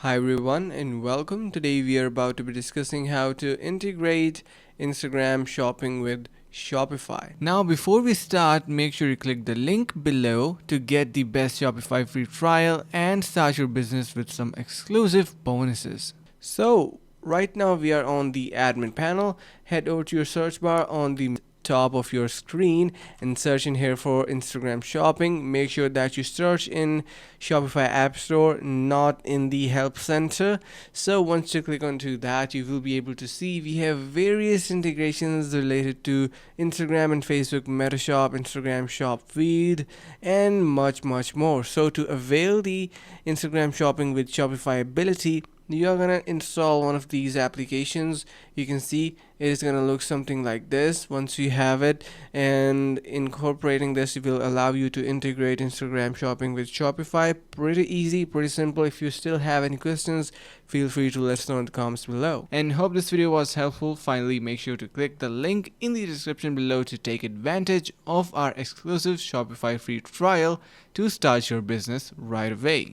Hi everyone and welcome. Today we are about to be discussing how to integrate Instagram shopping with Shopify. Now before we start, make sure you click the link below to get the best Shopify free trial and start your business with some exclusive bonuses. So right now we are on the admin panel. Head over to your search bar on the top of your screen and search in here for Instagram shopping. Make sure that you search in Shopify App Store, not in the help center. So once you click onto that, you will be able to see we have various integrations related to Instagram and Facebook Meta Shop, Instagram Shop Feed, and much more. So to avail the Instagram shopping with Shopify ability, you are gonna install one of these applications. You can see it is gonna look something like this once you have it, and incorporating this will allow you to integrate Instagram shopping with Shopify. Pretty easy, pretty simple. If you still have any questions, feel free to let us know in the comments below. And hope this video was helpful. Finally, make sure to click the link in the description below to take advantage of our exclusive Shopify free trial to start your business right away.